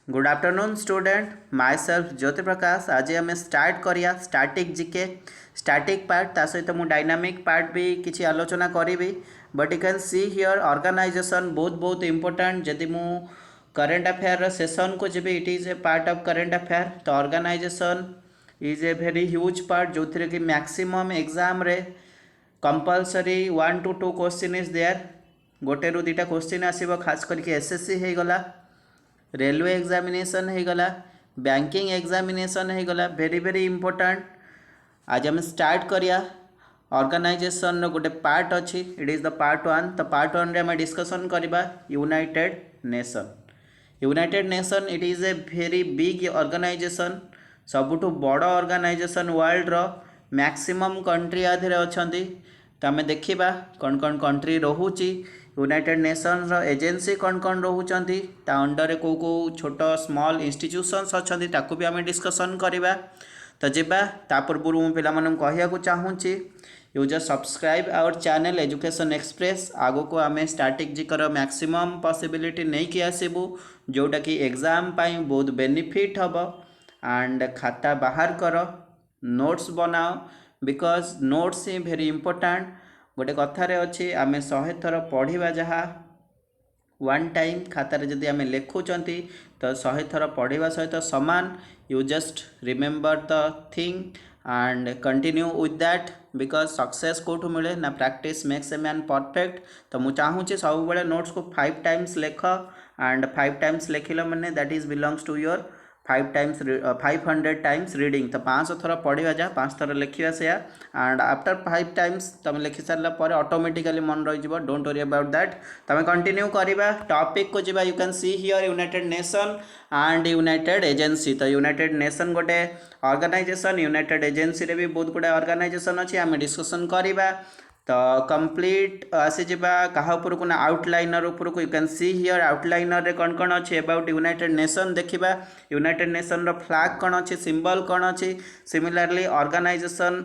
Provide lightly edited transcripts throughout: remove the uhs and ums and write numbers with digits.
Good afternoon student myself Jyoti Prakash. आज आम start करिया स्टैटिक जीके स्टैटिक पार्ट ता सहित मु डायनामिक पार्ट भी किसी आलोचना करी। But you can see here organization बहुत इंपोर्टेंट। जदि मु करेंट अफेयर सेशन को जी it is a part of current affair तो organization is a very huge part जो थी कि मैक्सिमम एग्जाम रे compulsory 1 to 2 question is there. गोटे रु दुटा क्वेश्चन आसो खास करके एसएससी हो गला, रेलवे एग्जामिनेशन हो गला, बैंकिंग एग्जामिनेशन हो गला, वेरी इंपोर्टेंट। आज हम स्टार्ट करिया ऑर्गेनाइजेशन गोटे पार्ट अच्छी इट इज द पार्ट 1। तो पार्ट 1 रे हम डिस्कशन करबा united nation. United nation it is a very big organization, सबुठु बड़ ऑर्गेनाइजेशन वर्ल्ड रो। मैक्सिमम कंट्री आधे अच्छी तो आम देखा कौन कौन कंट्री रोची यूनाइटेड नेशन रो एजेंसी कौन कौन रोचंती ता अंडर को छोट स्मॉल इंस्टीट्यूशंस अच्छा ताकू भी आम डिस्कसन करवा। तो जीवा ता पूर्व मु पिला मानन कहया को चाहूँगी you just subscribe our channel Education Express. आगो को आम स्टैटिक जीकर मैक्सिमम पॉसिबिलिटी नहीं कि आसबू जोटा कि एग्जाम पाई बहुत बेनिफिट हम। एंड खाता बाहर कर नोट्स बनाओ because notes he very important. गोटे कथार अच्छी आम 100 थर पढ़ा जहाँ वन टाइम खातार जदि आम लिखुंट तो 100 थर पढ़ा सहित सामान। You just remember the thing and continue with that because success कौटू मिले ना practice makes a man perfect. तो मुझे चाहूँगी सब बड़े नोट्स को 5 times लिख एंड 5 times लिखिल मैंने that is belongs to your 500 times reading. तो 500 थर पढ़ा जहाँ 5 थर लिखा से एंड आफ्टर 5 times तुम लिखि सारापर ऑटोमेटिकली मन रही डोंट वरी अबाउट दैट। तुम कंटिन्यू करवा टॉपिक को जीवा। You can see here United nation and United agency. तो यूनाइटेड नेशन गोटे ऑर्गेनाइजेशन, यूनाइटेड एजेंसी रे भी बहुत गुड़ा ऑर्गेनाइजेशन अच्छी आम डिस्कसन करवा। तो कंप्लीट आसी जावा कहा उपर को ना आउटलाइनर उपर को। You can see here outliner रे कौन कौन अच्छे अबाउट यूनाइटेड नेशन देखा। यूनाइटेड नेशन रो फ्लैग कौन अच्छी, सिंबल कौन अच्छी। सिमिलरली ऑर्गेनाइजेशन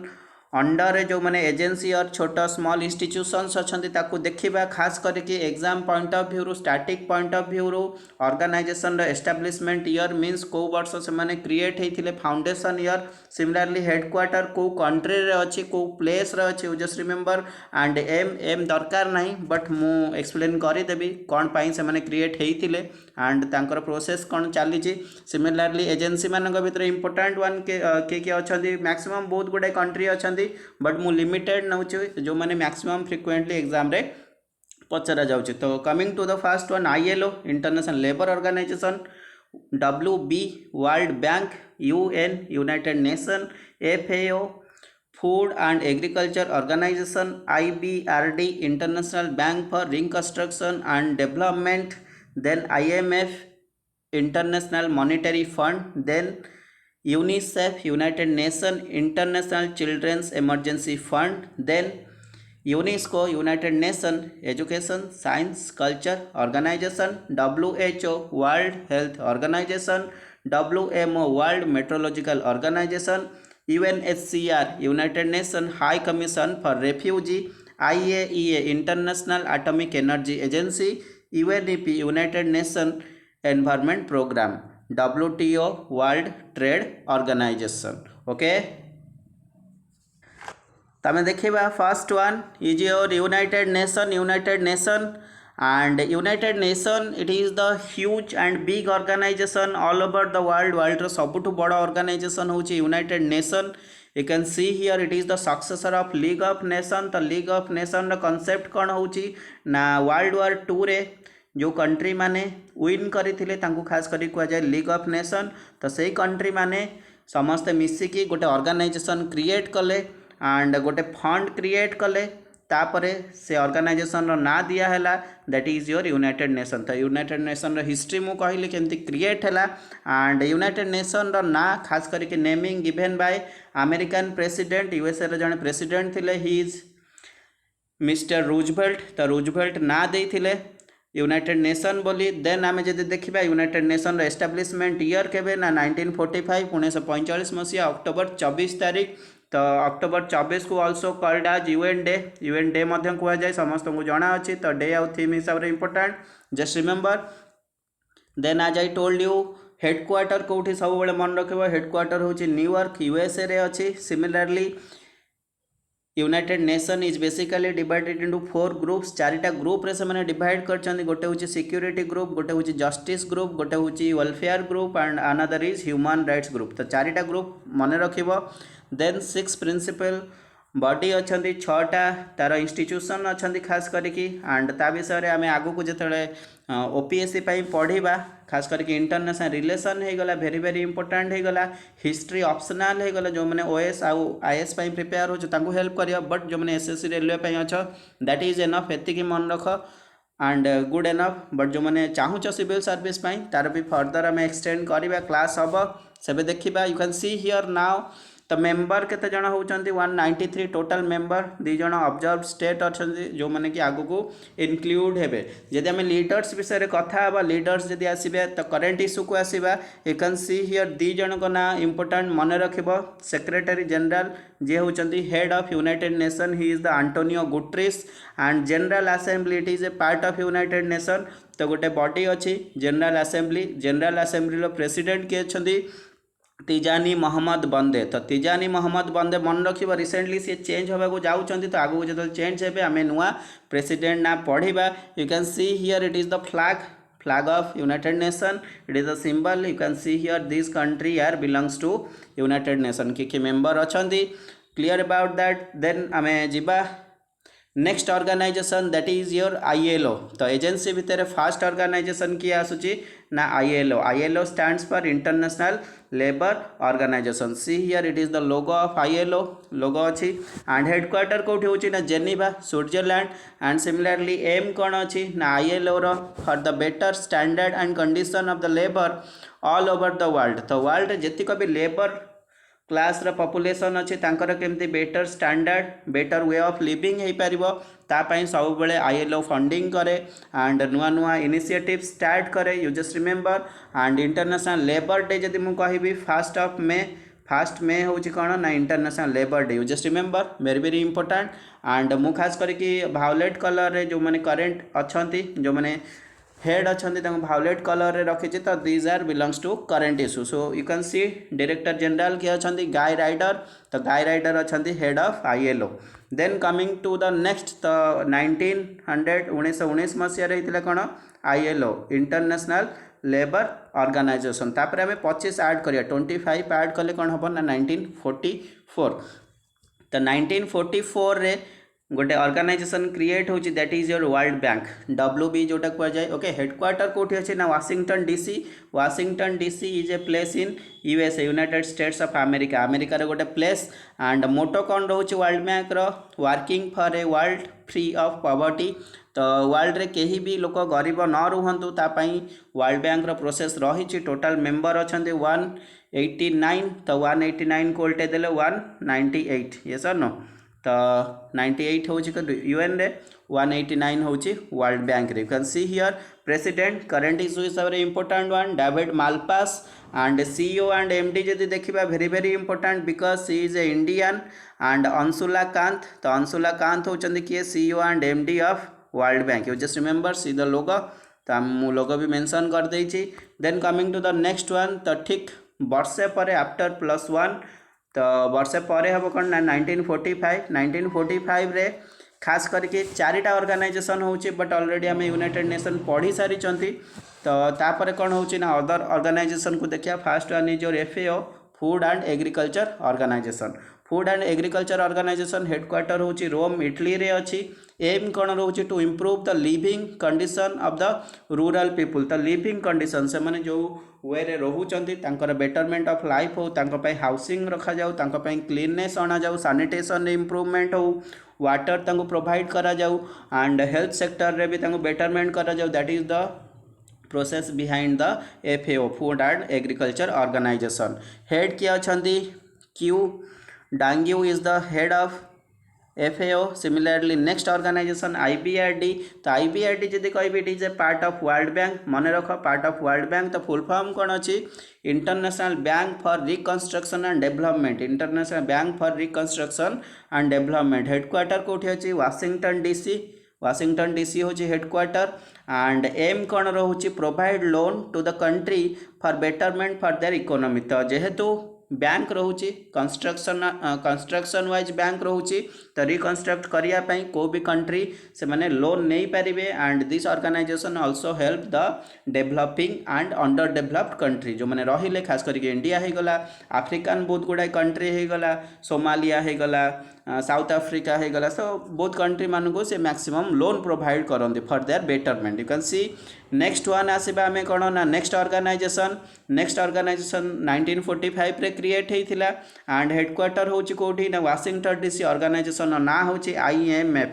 अंडर जो मैंने एजेंसी और छोट स्मॉल इंस्टीट्यूशंस अच्छा ताकू देखा। खास करके exam point of view static point of view organization establishment year means कौ वर्ष से क्रिएट होते, फाउंडेशन ईयर, सिमिलरली हेडक्वार्टर कौ कंट्री रे अच्छी कौ प्लेस रे अच्छी। जस्ट रिमेम्बर एंड एम दरकार नहीं बट मु एक्सप्लेन करदेवी कौन पाई से क्रिएट होते एंड तांकर प्रोसेस कौन चली। सिमिलरली एजेंसी मान भर इंपोर्टाट वन किए अच्छा मैक्सिमम बहुत गुड़ाए कंट्री अच्छा बट मु लिमिटेड नौ जो मैंने मैक्सिमम फ्रिक्वेंटली एग्जाम रे पचरा जाऊँगी। तो coming to the first one ILO International labour Organization, WB World Bank, UN United Nation, FAO food and agriculture Organization, IBRD International bank for reconstruction and Development, then IMF International Monetary Fund, then UNICEF United nation International Children's Emergency Fund, then UNESCO United Nation Education science culture Organization, WHO world health organization, WMO world meteorological organization, UNHCR united nation high commission for refugee, IAEA international atomic energy agency, UNEP united nation environment programme, WTO world trade organization. Okay तमें देखा first one is your united nation. United nation and united nation it is the huge and big organization all over the world. World रो सबुठु बड़ organization होची united nation. You can see here it is the successor of league of nation. तो league of nation रो concept कौन होची ना world war 2 रे जो कंट्री माने विन करथिले तांको खास करी कुआ जाय लीग ऑफ नेशन। तो सही कंट्री माने समस्त मिसिकी गोटे ऑर्गेनाइजेशन क्रिएट कले एंड गोटे फंड क्रिएट कले तापरे से ऑर्गेनाइजेशन रो ना दिया हैला that is your united nation. तो यूनाइटेड नेशन रो हिस्ट्री मु कहली केमती क्रिएट हैला एंड यूनाइटेड नेशन रो ना खास करके naming given by American president USA रो जने प्रेसिडेंट थिले ही इज मिस्टर रूजवेल्ट। तो रूजवेल्ट ना देथिले यूनाइटेड नेशन बोली। देन आम जब देखा यूनाइटेड नेशन एस्टाब्लिशमेंट ईयर के ना 1945 1945 मसीहा अक्टोबर 24 तारीख। तो अक्टोबर 24 को also called as UN day. UN day कह जाए समस्त को जना अच्छी। तो डे आउ थीम हिसाब से इंपोर्टेंट जस्ट रिमेम्बर। देन आज आई टोल्ड यू हेडक्वार्टर कौटी सब मन रखिब हेडक्वार्टर हूँ न्यूयॉर्क यूएसए रे अच्छी similarly United nation is basically divided into 4 groups चारिटा ग्रुप रे से डिवाइड कर गोटे हूँ सिक्यूरीटी ग्रुप गोटे हूँ जस्टिस ग्रुप गोटे हूँ welfare group and another is human rights group तो चारिटा ग्रुप मन रखिब देन 6 प्रिंसिपल बॉडी अच्छा 6टा तार इंस्टीट्यूशन अच्छा खास करिकी एंड ता विषय रे आमे आगु को जेतले ओपीएससी पढ़ा खास करके इंटरनेशनल रिलेशन हो गला भेरी भेरी इंपोर्टेंट हो गला हिस्ट्री ऑप्शनल हो गला जो मैंने ओएस आउ आईएएस प्रिपेयर हो हेल्प करियो बट जो मैंने एसएससी रेलवे अच्छा दैट इज एनफ एतिकी मन रख एंड गुड एनफ बट जो मैंने चाहूच सिविल सर्विस तार भी फर्दर आम एक्सटेंड करवा क्लास हम से देखा you can see here now तो मेंबर केते जण होउचंती 193 टोटल मेंबर 2 जण ऑब्जर्व स्टेट अच्छे जो मैंने कि आगु को इनक्लूड हेबे जदि आम लीडर्स विषय रे कथा हबा लीडर्स जदि आसीबे तो करेंट इश्यू को आसीबा यू कैन सी हियर 2 जण को ना इंपोर्टेंट मन रखिबो सेक्रेटरी जनरल जे होउचंती head of united nation he is the Antonio Guterres and general assembly it is a part of united nation तो गोटे बॉडी अच्छी जनरल असेंबली रो प्रेसिडेंट के अछंती तिजानी मोहम्मद बंदे तो तिजानी मोहम्मद बंदे मन रखिबा रिसेंटली सी चेंज होबा को जाउचंती तो आगु जो चेंज हेबे आमे नुआ प्रेसिडेंट ना पढ़िबा you can see here it is the flag of united nation it is a symbol you can see here this country are belongs to united nation कि मेंबर अछंती क्लियर अबाउट दैट देन आमे जिबा next organization that is your ILO तो agency भितर fast organization किए आसूची ना ILO stands for international labour organization see here it is the logo of ILO logo अच्छी एंड हेडक्वार्टर कौटी होची ना Geneva Switzerland and similarly aim कौन अच्छी ना आईएलओ रो for the better standard and condition of the labour all over the world तो world जेतिक भी लेबर क्लास रा पॉपुलेशन अच्छे तांकर केमती better standard better way of living हो पार सब बेले आईएलओ फंडिंग करे एंड नुआ नुआ इनिशिएटिव स्टार्ट करे you just remember and international labour day जदि मु कहिबी फर्स्ट मे हूँ कौन ना international labour day you just remember very very important and मु खास करके भायोलेट कलर रे जो मैंने करेंट अच्छा जो मैंने हेड अच्छा भायोलेट कलर रे रखी तो these are belongs to current issue so you can see director general किए अच्छा गाय राइडर तो गाय राइडर अच्छा head of ILO then coming to the next तो 1919 मसीह कौन आईएलओ इंटरनेशनल लेबर ऑर्गेनाइजेशन तापर आम 25 ऐड करिया 25 ऐड कले कौन हम ना 1944 तो 1944 रे गोटे ऑर्गेनाइजेशन क्रिएट होची that is your World Bank WB जोटा कह जाए ओके हेडक्वार्टर कोठी अछि ना Washington DC is a place in USA United States of America रे गोटे प्लेस एंड मोटो कौन रोचे वर्ल्ड बैंक रो working for a world free of poverty तो वर्ल्ड रे कहीं भी लोक गरीब न रुहंतु तापाई वर्ल्ड बैंक रो प्रोसेस रही टोटल मेंबर अछंते 189 तो 189 को उल्टे देले 198 यस और नो तो 98 हूँ यूएन रे 189 हूँ वर्ल्ड बैंक रे you can see here president current issue हिसाब से important one David Malpass and CEO and MD जदि देखा very very important because she is a Indian and Anshula Kant तो अंशुला कांत होती किए CEO and MD of world bank you just remember see the logo तो मु logo भी मेंशन कर देछि then coming to the next one तो ठीक वर्षे पर आफ्टर +1 तो वर्षे पर हम कौन ना 1945 रे खास करके 4टा ऑर्गेनाइजेशन होची बट ऑलरेडी आम यूनाइटेड नेशन पढ़ी सारी तो तापर कौन होची ना अदर ऑर्गेनाइजेशन को देखिया first one is your FAO food and agriculture Organization headquarter होची रोम इटली रे अच्छी एम कौन रोचे to improve the living condition of the rural people तो लिविंग कंडीशन से माने जो वे रे रोचंती तांकर बेटरमेंट ऑफ लाइफ हो तांको पई हाउसिंग रखा जाऊ तांको पई क्लीननेस आना जाऊ सैनिटेशन इम्प्रूवमेंट हो वाटर तांको प्रोवाइड करा जाऊ एंड हेल्थ सेक्टर रे भी तांको बेटरमेंट करा जाऊ that is the process behind the FAO food and agriculture organization head किया अछंती Qu Dongyu is the head of FAO similarly next organization IBRD तो IBRD जदि कह it is a part of world bank मन रख part of world bank तो full form कौन अच्छी international bank for reconstruction and development headquarter कौटी अच्छी वाशिंगटन DC वाशिंगटन डीसी हूँ हेडक्वार्टर एंड एम कौन रोचे provide loan to the country for betterment for their economy. तो जेहेतु बैंक रोचे कंस्ट्रक्शन वाइज बैंक रोचे तो रिकनस्ट्रक्ट करने को भी कंट्री से माने लोन नहीं पारे and this organization also help the developing and under developed country जो मैंने रहिले खास करके इंडिया हो गला आफ्रिकान बहुत गुड़ाए कंट्री हो गला सोमालिया हो गला साउथ आफ्रिका हो गला सो बहुत कंट्री मान को से मैक्सिमम लोन प्रोवाइड करते for their betterment. You can see next one आसवा आम कौन ना नेक्स्ट ऑर्गेनाइजेशन 1945 रे क्रिएट होता एंड हेडक्वार्टर हूँ कौटी ना वाशिंगटन डीसी ऑर्गेनाइजेशन ना हूँ IMF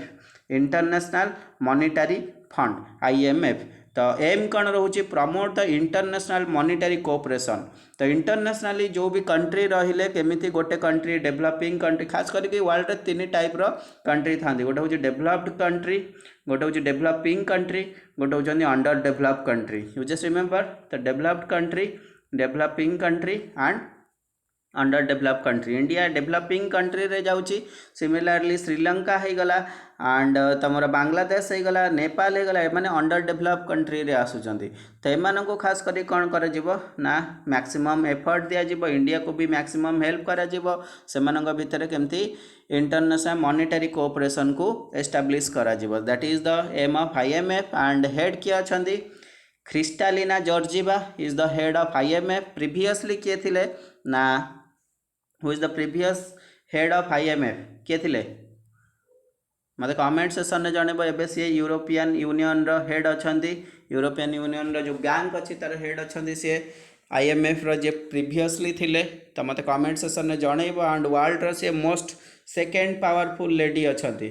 international monetary fund IMF। तो एम कौन रोचे promote the international monetary cooperation. तो इंटरनेशनली जो भी कंट्री रहिले केमिति गोटे कंट्री डेवलपिंग कंट्री खास करके वर्ल्ड रे 3 टाइप रो कंट्री था गोटे हूँ डेवलप्ड कंट्री गोटे हूँ डेवलपिंग कंट्री गोटे हूँ under developed country. You just remember the developed country developing country and under develop country. India developing country रे जाउची सिमिलरली श्रीलंका हो गला एंड तमरा बांग्लादेश हो गला नेपाल हो गला माने अंडर डेवलप कंट्री रे आसुचंती। तो एमान को खास करी कौन कर ना मैक्सिमम एफर्ट दिया जिवो इंडिया को भी मैक्सिमम हेल्प करा जिवो सेमानक भितर केमती इंटरनेशनल मॉनिटरी कोऑपरेशन को एस्टाब्लिश करा जिवो that is the aim of IMF and head किए अछंती Kristalina Georgieva is the head of IMF। Previously किए थिले ना who is the previous head of IMF किए थिले मत कमेंट सेक्शन में जनइब। एबे सी यूरोपियन यूनियन रो हेड अछंती यूरोपियन यूनियन रो जो बैंक अच्छी तार हेड अछंती सी IMF रो जे प्रीवियसली थिले तो मत कमेंट सेक्शन में जनइब। एंड वर्ल्ड रो से मोस्ट सेकेंड पावरफुल लेडी अछंती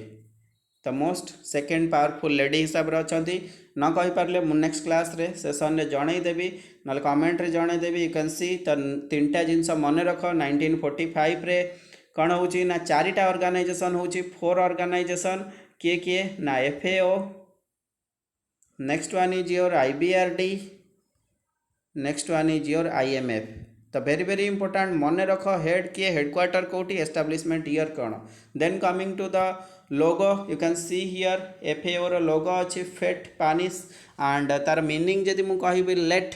तो मोस्ट सेकेंड पावरफुल लेडी हिसाब से अछंती न कहि पारले मु नेक्स्ट क्लास रे सेशन रे जणै देबी न कमेंट रे जणै देबी। यू कैन सी तो 3टा जिनस मन रख 1945 रे कौन होची ना 4टा ऑर्गेनाइजेशन होची 4 ऑर्गेनाइजेशन किए किए ना FAO next one is your IBRD next one is your IMF। तो वेरी वेरी इंपोर्टेंट मन रख हेड किए हेडक्वार्टर कोटी एस्टाब्लिशमेंट ईयर कौन। Then coming to the logo you can see here FAO रो लोगो अच्छी फेट पानिस एंड तार मीनिंग जदि मु कहबी let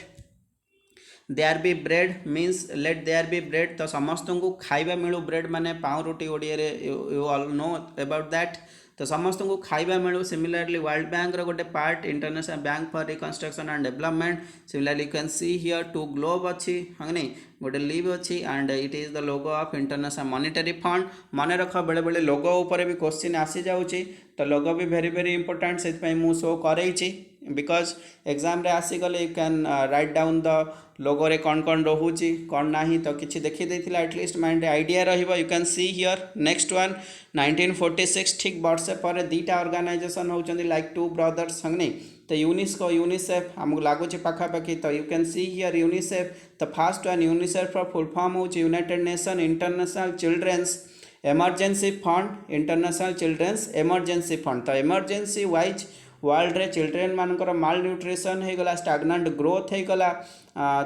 there be bread means let there be bread तो समस्त को खाइबा मिलू ब्रेड माने पाउरुटी ओडिया रे you all know about that तो समस्त को खाइबा मिलू। सिमिलरली वर्ल्ड बैंक रो गोटे part international bank for reconstruction and development. Similarly you can see here 2 globe अच्छी हाँ नहीं गोटे लीव अच्छी and it is the logo of international monetary fund. मन रख बेले बेले लोगो ऊपर भी क्वेश्चन आसी जाउची तो लोगो भी वेरी वेरी इंपोर्टेंट से मु शो करैछि बिकज एग्जाम रे आसीगले you can write down the logo रे कौन कौन रोची कौन ना तो किसी देखी देथिला एटलिस्ट माइंड आइडिया रहिबो। You can see here next one 1946 ठीक वर्षे पर 2टा ऑर्गेनाइजेशन होचंदी लाइक 2 ब्रदर्स हंगनी तो यूनिस्को यूनिसेफ आमको लगुच पाखापाखि तो you can see here UNICEF तो first one UNICEF full form हो united nation international children's emergency fund international children's emergency fund. तो एमरजेंसी वाइज वर्ल्ड रे चिल्ड्रेन मानकर माल न्यूट्रिशन हो गला स्टाग्नेंट ग्रोथ हो गला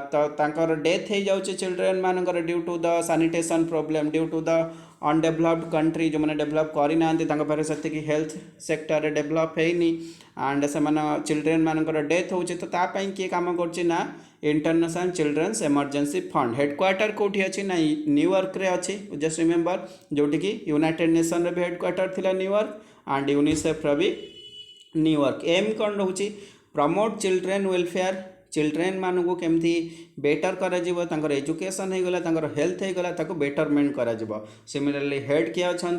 तो तांकर डेथ हो जाउचे चिल्ड्रेन मानकर due to the sanitation problem due to the अनडेभलप्ड country जो मैंने डेभलप करना से हेल्थ सेक्टर डेभलप होनी एंड से चिल्ड्रेन मानकर डेथ होचे तो तापाई किए काम करना international children's emergency fund. Headquarter कौटी अच्छी ना न्यूयॉर्क रे अच्छी जस्ट रिमेंबर जोटि कि यूनाइटेड नेशन रे भी हेडक्वार्टर थिला न्यूयॉर्क एंड यूनिसेफ रो भी न्यूयॉर्क। एम कौन रोचे प्रमोट चिल्ड्रेन वेलफेयर चिल्ड्रेन मानू केमती बेटर कर एजुकेशन हो गला हेल्थ हो गला बेटरमेंट कर। सिमिलरली हेड किए अच्छा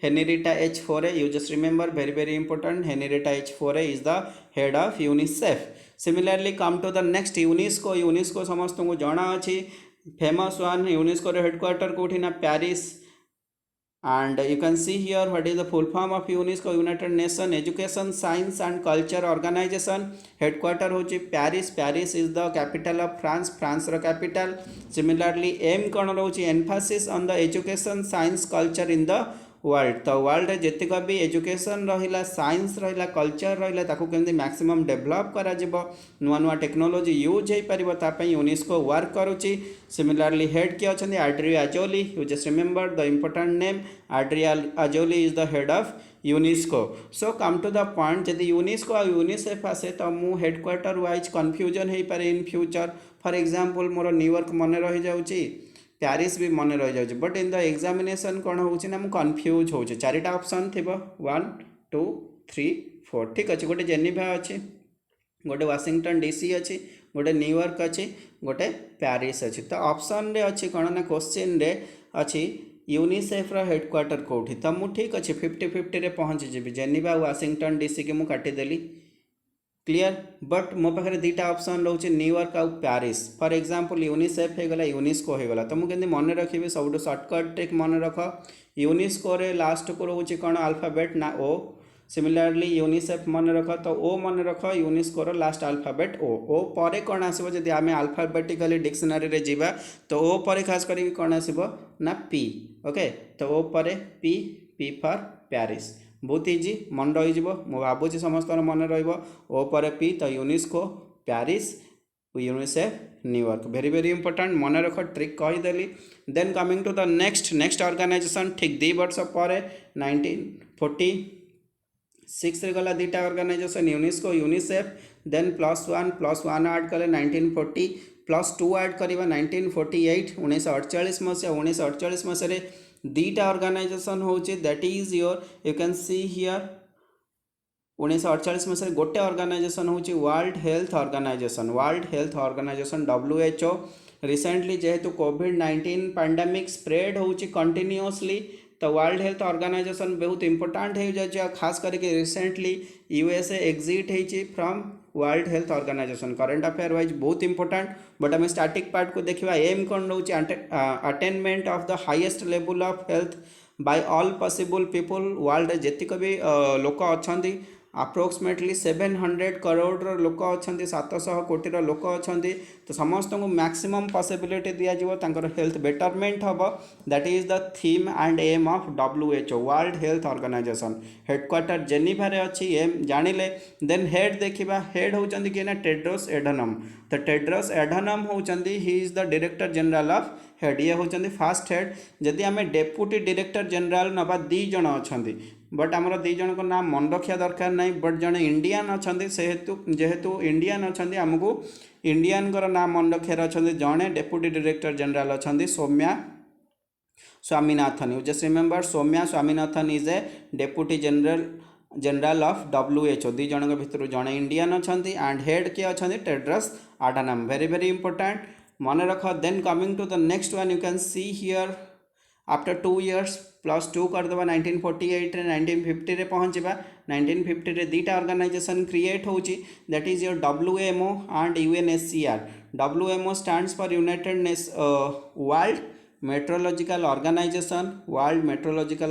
Henrietta H. Forey you just remember very very important Henrietta H. Forey is the head of UNICEF. Similarly come to the next UNESCO UNESCO समस्त को जना अच्छी फेमस वन यूनिस्को हेडक्वार्टर कौटी ना Paris and you can see here what is the full form of UNESCO United Nation Education Science and Culture Organization। headquarter होची Paris Paris is the capital of France France रो capital. Similarly aim कौन रोची emphasis on the education science culture in the world तो world जेतिक भी education रहिला science रहिला culture रहिला ताकू केमती मैक्सिमम डेवलप करा जिवो नुआ नुआ टेक्नोलॉजी यूज हो पारिबो ता पई यूनेस्को वर्क करूची सिमिलरली हेड के अछंदी आड्रिया Ajoli you just remember the important name आड्रिया Ajoli is the head of UNESCO so come to the point जदि यूनेस्को आ यूनिसेफ आसे तो मु हेडक्वार्टर वाइज कन्फ्यूजन हो पारे in future for example more New York मन रही जाउची प्यारिस भी मन रही जाउची बट इन द एग्जामिनेशन कौन होउची ना मु कन्फ्यूज होउची चारिटा ऑप्शन थिबो 1 2 3 4 ठीक अछि गोटे जेनेवा अछि गोटे वाशिंगटन डीसी अछि गोटे न्यूयॉर्क अछि गोटे प्यारिस अछि तो ऑप्शन रे अछि कौन ना क्वेश्चन रे अछि यूनिसेफ रा हेडक्वार्टर कोठी तो मु ठीक अछि 50-50 रे पहुंच जेबी जेनेवा वाशिंगटन डीसी के मु काटी देली क्लियर बट मो पाखे दुटा ऑप्शन रोचे न्यूयॉर्क आउ प्यारिस फॉर एग्जांपल यूनिसेफ हो गला यूनेस्को हो गला तो मुझे मन रखी सब सर्टकट ट्रिक मन रख यूनेस्को रे लास्ट को रोचे कौन अल्फाबेट ना ओ सिमिलरली यूनिसेफ मन रख तो ओ मन रख यूनेस्को रो लास्ट अल्फाबेट ओ परे कौन आसो जदि आम अल्फाबेटिकली डिक्शनरी रे जीवा तो ओ परे खास करके कौन आसो ना पी ओके तो ओ परे पी पी फॉर प्यारिस बहुत इजी मन रही भावुँ समस्त मन रो पर पी तो UNESCO Paris UNICEF New York very very important मन रख trick कहीदेली then coming to the next organisation ठीक 2 वर्ष पर 1946 रे गला दुटा organisation UNESCO UNICEF then +1 add कले 1940 +2 ऐड करवा 1948 1948 मसीहा 1948 मसीह दुटा ऑर्गेनाइजेशन होची that is your you can see here 1948 मसीह गोटे ऑर्गेनाइजेशन होची World health Organization WHO recently जेहेतु कोविड-19 पैंडेमिक स्प्रेड होची कंटिन्यूअसली तो वर्ल्ड हेल्थ ऑर्गेनाइजेशन बहुत इंपोर्टेंट हो जाए खास करके रिसेंटली USA एग्जिट होची from World health Organization current affair wise बहुत इंपोर्टेंट बट आम स्टार्टिंग पार्ट को देखा एम कौन रोचे attainment of the highest level of health by all possible people world जेतिक भी लोक अच्छा अप्रोक्सीमेटली 700 करोड़ लोक अच्छा 700 कोटी लोक अच्छा तो समस्त को मैक्सिमम पॉसिबिलिटी दिज्व हेल्थ बेटरमेंट हम that is the theme and aim of WHO world health Organization headquarter Geneva रे अच्छी एम जानिले देन हेड देखा हेड होती कि ना टेड्रोस एडनम तो टेड्रोस एडनम होती he is the director general of head ये होती फास्ट हेड जदि आम डेप्यूटी डायरेक्टर जनरल नवा 2 जन अच्छा बट आमर 2 जन को नाम मन रखा दरकार नहीं बट जड़े इंडियन अच्छा जेहेतु इंडियन अच्छा आमको इंडियन नाम मन रखार अच्छा जड़े डेप्यूटी डायरेक्टर जनरल अच्छा Soumya Swaminathan you just remember Soumya Swaminathan is a deputy general of WHO 2 जन भितर जड़े इंडियन अच्छा एंड हेड किए अच्छा Tedros Adhanom very very important मन रख then coming to the next one you can see here after 2 years +2 करदेवा 1948 रे 1950 रे पहुँचवा 1950 रे दुटा ऑर्गेनाइजेशन क्रिएट होची that is your WMO and UNSCR WMO stands for United World meteorological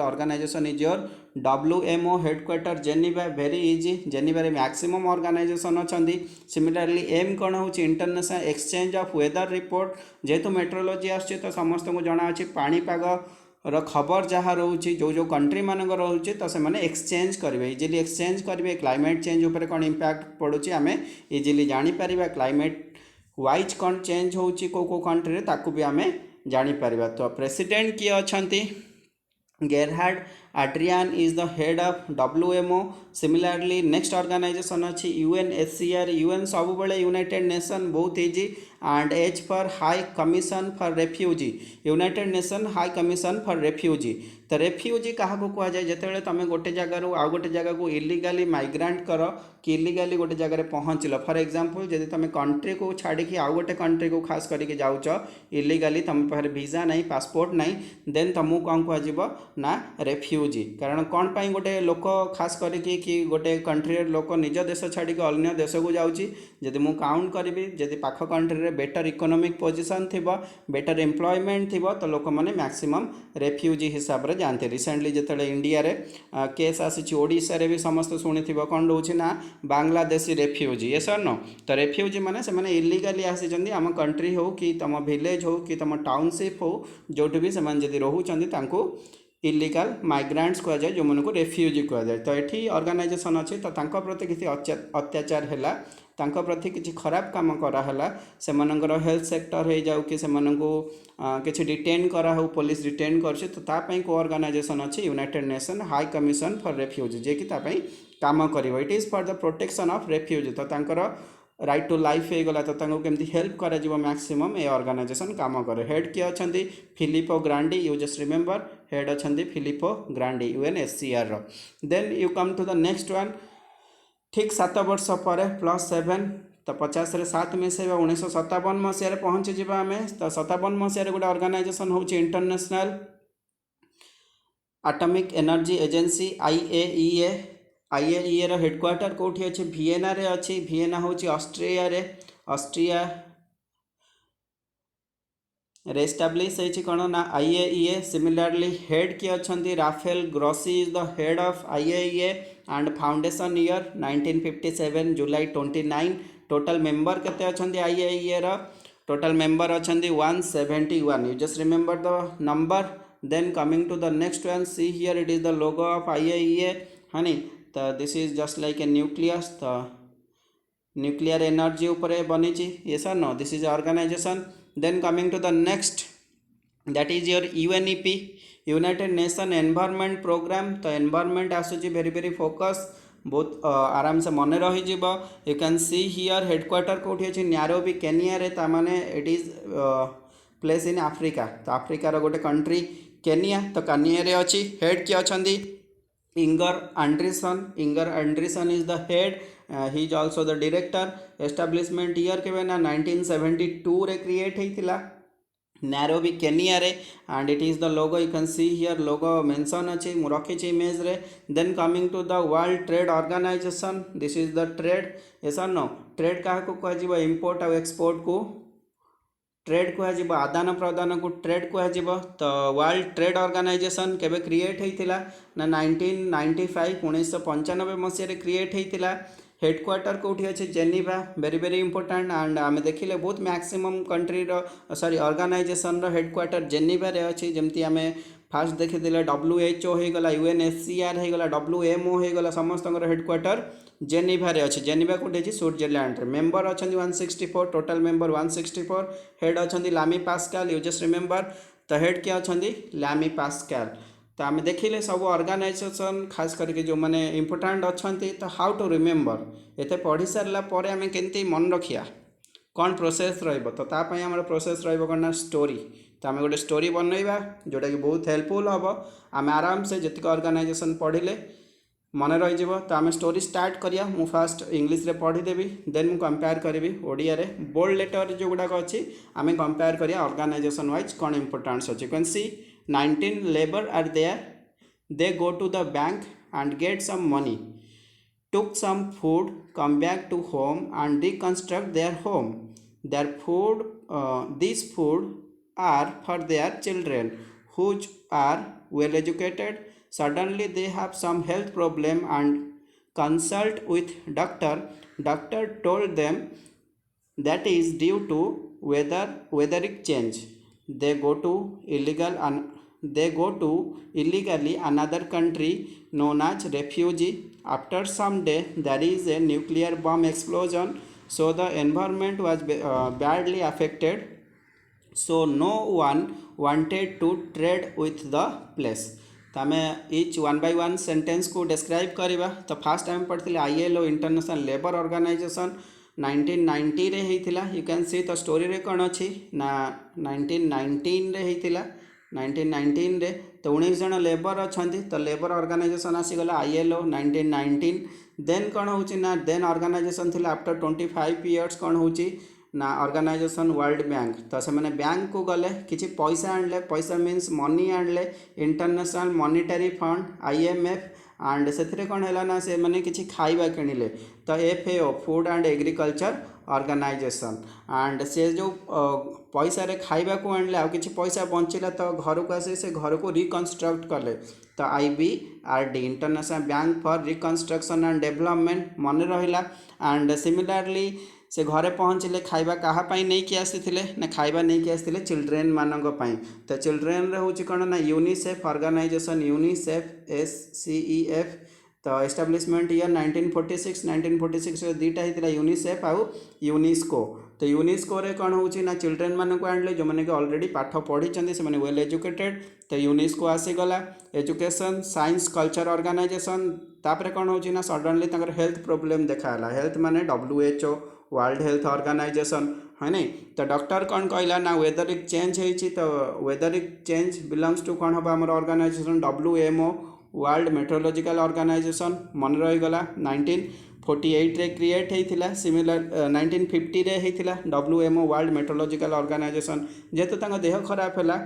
Organization is your WMO headquarter Geneva very easy Geneva रे maximum organization अच्छा similarly aim कौन हो international exchange of weather report जेहेतु metrology आसছে तो समस्त को जना अच्छे पाणीपाग खबर जहाँ रोचे जो कंट्री मानक रोचे तो से माने एक्सचेंज करेंगे इजिली एक्सचेंज करेंगे क्लाइमेट चेंज उपर कौन इंपैक्ट पड़ुची आम इजिली जानीपर क्लाइमेट वाइज कौन चेंज होची को कंट्री ताकू भी आम जानीपर तो प्रेसिडेंट किए अच्छा Gerhard Adrian is the head of WMO similarly next organization अच्छी UNSCR UN सब बड़े यूनाइटेड नेशन बहुत easy and H for high commission for refugee United nation high commission for Refugee तो रेफ्यूजी क्या कह जाए जिते तुम गोटे जगार आउ गोटे जगह को इलीगली माइग्रेंट कर कि इलीगली गोटे जगह पहुँचल फॉर एग्जांपल जब तुम कंट्री को छाड़ी आउ गोटे कंट्री को खास करके जाऊच इलीगली तुम पाखे वीजा नहीं पासपोर्ट नहीं देन तुमको कौन कह ना रेफ्यूजी कारण कौन पाई गोटे लोक खास करके कि गोटे कंट्री लोक निज देश छाड़ी अन्य देश को जाऊँगी जदि मु काउंट करी जदि पाख कंट्री बेटर इकोनॉमिक पोजीशन थी बेटर एम्प्लॉयमेंट थी तो लोक मैंने मैक्सिमम रेफ्यूजी हिसाब से जानते रिसेंटली जिते इंडिया रे केस आसी ओडिशा रे भी समस्त शुणी कौन रोचे ना बांग्लादेशी रेफ्यूजी ये सर नो तो रेफ्यूजी माने से माने इलीगली आसी आम कंट्री हो कि तुम विलेज हो कि तुम टाउनशिप हो जो भी से जदि रोचंदी तांको इलिगाल माइग्रांट्स कह जाए जो मन को रेफ्यूजी कह जाए। तो ये ऑर्गेनाइजेशन अच्छी तो तांको प्रति किसी अत्याचार है तांको प्रति किसी खराब काम कराला से हेल्थ सेक्टर हो जाऊ कि किसी डिटेन करा हो पुलिस डिटेन कर तो तापाई को ऑर्गेनाइजेशन अच्छी united nation high commission for refugee जे कि तापाई काम कर it is for the protection of refugee तो तांकर राइट टू लाइफ हो गला तो केमती हेल्प करा मैक्सिमम ए ऑर्गेनाइजेशन काम करे। हेड किए अच्छा Filippo Grandi you just remember head अच्छा Filippo Grandi UNHCR then you come to the next one ठीक 7 वर्ष पर +7 तो 50 रे 7 मिसेबा 1957 मसीह पहुँची जावा आम तो 57 मसीह गोटे ऑर्गेनाइजेशन हूँ international atomic energy agency IAEA रो हेडक्वार्टर कोठी अच्छे वियेना रे अच्छी वियेना हूँ ऑस्ट्रिया रे ऑस्ट्रिया रे एस्टाब्लिश होती कौन ना IAEA सिमिलरली हेड किए अच्छा Rafael Grossi is the head of IAEA and foundation year 1957 July 29 total member केते अच्छा IAEA रो टोटल मेंबर अच्छा 171 you just remember the number then coming to the next one see here it is the logo of IAEA हनी तो this is just like a nucleus तो nuclear energy उपरे बनी ये sir no this is organization then coming to the next that is your UNEP united nation environment programme तो environment आसूची very very focus बहुत आराम से मन रही you can see here headquarter कौटी अच्छी नैरोबी केनिया रे तामाने it is place in Africa तो आफ्रिकार गोटे कंट्री केनिया तो केनिया रे अच्छी हेड किए अच्छा Inger Anderson is the head he is also the director establishment year के ना 1972 रे क्रिएट होइतिला नैरोबी केनिया रे and it is the logo you can see here logo mention अच्छी मु रखी इमेज रे then coming to the world trade organization this is the trade yes or no trade क्या को कह import और export को ट्रेड कह आदान प्रदान को ट्रेड कह तो वर्ल्ड ट्रेड ऑर्गेनाइजेशन केबे क्रिएट होइतिला ना 1995 1995 मसीह क्रिएट होइतिला हेडक्वार्टर कौटी अच्छे Geneva very very important and आम देखिले बहुत मैक्सिमम कंट्री सॉरी ऑर्गेनाइजेशन रो हेडक्वार्टर जेनेवा रे अच्छी जमती आम फास्ट देखी WHO होगला UNHCR होगला WMO होगला समस्त हेडक्वार्टर जेनेवा रे अच्छी जेनेवा कोठी अच्छी स्विट्जरलैंड मेंबर अच्छा 164 टोटल मेंबर 164 हेड अच्छा लामी पास्कल यू जस्ट रिमेंबर तो हेड क्या अच्छा लामी पास्कल तो आम देखिले सब ऑर्गेनाइजेशन खास करके जो मैंने इंपोर्टेंट अच्छा तो हाउ टू रिमेंबर ये पढ़ी सारा पर आम केमती मन रखिया कौन प्रोसेस रही आम प्रोसेस रहा स्टोरी तो आम गोटे स्टोरी बनइबा जोटा कि बहुत हेल्पफुल हम आम आराम से जितक ऑर्गेनाइजेशन पढ़ले मन रही तो आम स्टोरी स्टार्ट करिया मु फास्ट इंग्लिश रे पढ़ीदेवी देन मु कंपेयर करी ओडिया रे बोल्ड लेटर जो गुड़ाक अच्छी आम कंपेयर करिया ऑर्गेनाइजेशन वाइज कौन इंपोर्टेंस अच्छी can see 19 labour are there they go to the bank and get some money took some food come back to home and reconstruct their home their food these food are for their children who are well educated suddenly they have some health problem and consult with doctor told them that is due to weatheric change they go to illegally another country known as refugee after some day there is a nuclear bomb explosion so the environment was badly affected so no one wanted to trade with the place तो आम etch 1 by 1 sentence को describe करवा तो fast आम पढ़ी ILO International labour organisation 1990 रे होइतिला you can सी तो story रे कौन अच्छी ना 1919 रे होइतिला 1919 रे तो 19 जन लेबर अच्छा तो लेबर ऑर्गेनाइजेशन आसीगला ILO 1919 देन कौन हो देन ऑर्गेनाइजेशन थी आफ्टर 25 इयर्स कौन हो ना ऑर्गेनाइजेशन वर्ल्ड बैंक तो से मैंने बैंक को गले किसी पैसा आणले पैसा मीन्स मनी आणले international monetary fund IMF and से कौन है ना से मैंने किसी खाइबा किणिले तो FAO food and agriculture Organization and से जो पैसा रे खाइबा को आणले आ किसी पैसा बंचिला तो घर को आसे से घर को रिकन्स्ट्रक्ट कले तो IBRD International bank for reconstruction and development मन रहिला एंड सिमिलरली से घरे पहुँचले खाइबा कहा पाई नहीं कि आसीथिले ना खाइबा नहीं कि आसीथिले चिल्ड्रेन मानक पाई। तो चिल्ड्रेन रे होची कोन ना यूनिसेफ ऑर्गेनाइजेशन यूनिसेफ SCEF। तो एस्टाब्लिशमेंट ईयर 1946 रे दुईटा होता यूनिसेफ आउ यूनिस्को। तो यूनिस्को रे कौन होची ना चिल्ड्रेन मानक आनले जो मैंने ऑलरेडी पाठ पढ़ी से मैंने वेल एजुकेटेड। तो यूनिस्को आसीगला एजुकेशन साइंस कल्चर ऑर्गेनाइजेशन। तापर कौन होची ना सडनली तंकर हेल्थ प्रॉब्लम देखाला। हेल्थ माने WHO वर्ल्ड हेल्थ ऑर्गेनाइजेशन है नहीं। तो डॉक्टर कौन कहला ना वेदरिक चेंज होती। तो वेदरिक चेंज बिलोंग्स टू कौन हम आम organization WMO world meteorological Organization. मन रहीगला 1948 रे क्रिएट होता। सिमिलर 1950 रे होता WMO वर्ल्ड मेट्रोलॉजिकल ऑर्गेनाइजेशन। जेहेतु देह खराब है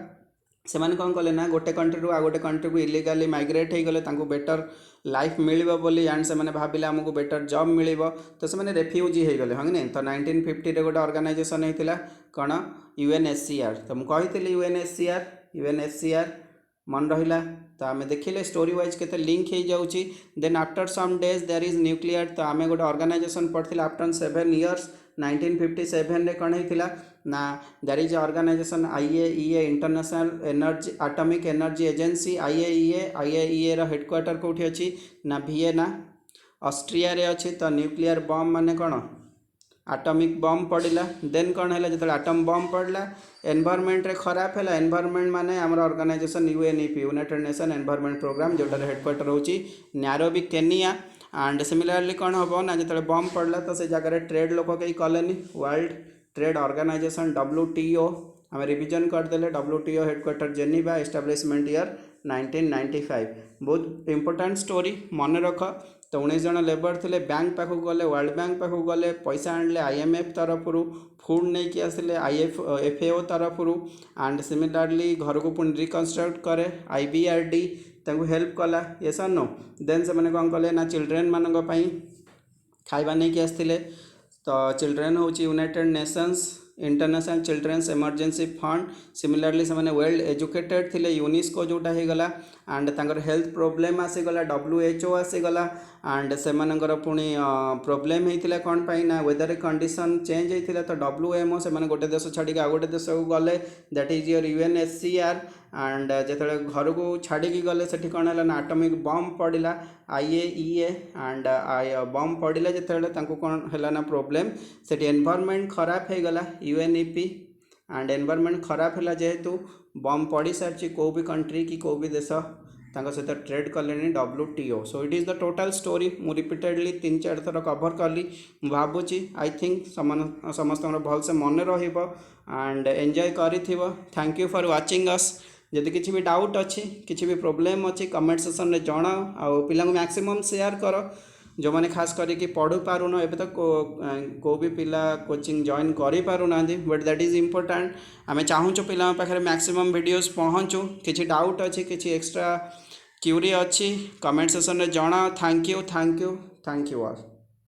से मैंने कौन कले ना गोटे कंट्री रू आ गोटे कंट्री को इलीगाली माइग्रेट हो गले बेटर लाइफ मिलिबो बोली एंड से मैंने भाविले आमको बेटर जॉब मिलिबो। तो से मैंने रेफ्यूजी हो गले हाँ नहीं। तो 1950 रे गोटे ऑर्गेनाइजेशन होता कौन UNSCR। तो मुझे UNSCR मन रहा। तो आम देखिले स्टोरी वाइज के लिंक हो जाऊँगी। Then after some days there is nuclear. तो आम गोटे ऑर्गेनाइजेशन पढ़ते आफ्टर 7 years 1957 रे कौन होता ना there is organisation IAEA international energy atomic energy agency. IAEA रो हेडक्वार्टर कौटी अच्छी ना वियेना ऑस्ट्रिया रे अच्छी। तो न्यूक्लियर बम माने कौन एटॉमिक बम पड़ा। देन कौन है जो एटम बम पड़ा एनवायरमेंट रे खराब है। एनवायरमेंट माने आमर organisation UNEP united nation environment programme जोटार हेडक्वार्टर होची नैरोबी केनिया। एंड सिमिलरली कौन हम ना जो बम पड़ा तो से जगह ट्रेड लोक कहीं कलेनि। वर्ल्ड ट्रेड ऑर्गेनाइजेशन WTO आम रिविजन करदे। WTO headquarter Geneva establishment year 1995। बहुत इंपोर्टेंट स्टोरी मन रख। तो 19 जन लेबर थे बैंक पाखक गले वर्ल्ड बैंक पाखक गले पैसा आणले IMF तरफ फूड नहीं कि आसिले FAO तरफ। एंड सिमिलरली घर को पुणी रिकनस्ट्रक्ट करे IBRD तांको हेल्प कला ये सर नो। देन से मैंने कौन कले ना चिल्ड्रेन मानक पई खाइबा नहीं कि आसते। तो चिल्ड्रेन हूँ United Nations international children's emergency fund. Similarly से वेल एजुकेटेड थे यूनिस्को जोटा होगला। एंड तांकर हेल्थ प्रोब्लेम आसीगला WHO आसीगला। एंड से पुणी प्रोब्लेम होता कौन पाई ना वेदर कंडीशन चेंज होता। तो WMO से गोटे देश छाड़ी आ गोटे देश को गले that is your UNSCR। And जो घर को छाड़ी गले से कौन है ना एटॉमिक बम पड़ा IAEA एंड बम पड़ा जो कौन है ना प्रोब्लेम से एनवायरमेंट खराब हो गला UNEP। एंड एनवायरमेंट खराब है जेहेतु बम पड़ सारी कौ भी कंट्री कि कौ भी देश सहित ट्रेड कले WTO। So it is the total story मु रिपीटेडली 3-4 थर कभर कली। भावुची आई थिंक समस्त भलसे मन रहिबो एंड एंजॉय करी। Thank you for watching us. जदि किसी भी डाउट अच्छी किसी भी प्रोब्लेम अच्छी कमेंट सेक्शन में जन आउ पिला मैक्सिमम शेयर कर जो मैंने खास करके पढ़ु पारुन एबे तो को भी पिला कोचिंग जॉइन करि पारुना बट दैट इज इम्पोर्टेंट। आम चाहूँ पिला पाखे मैक्सिमम वीडियोस पहुँचू। किसी डाउट अच्छी किसी एक्स्ट्रा क्यूरी अच्छी कमेंट सेक्शन में जन। Thank you all.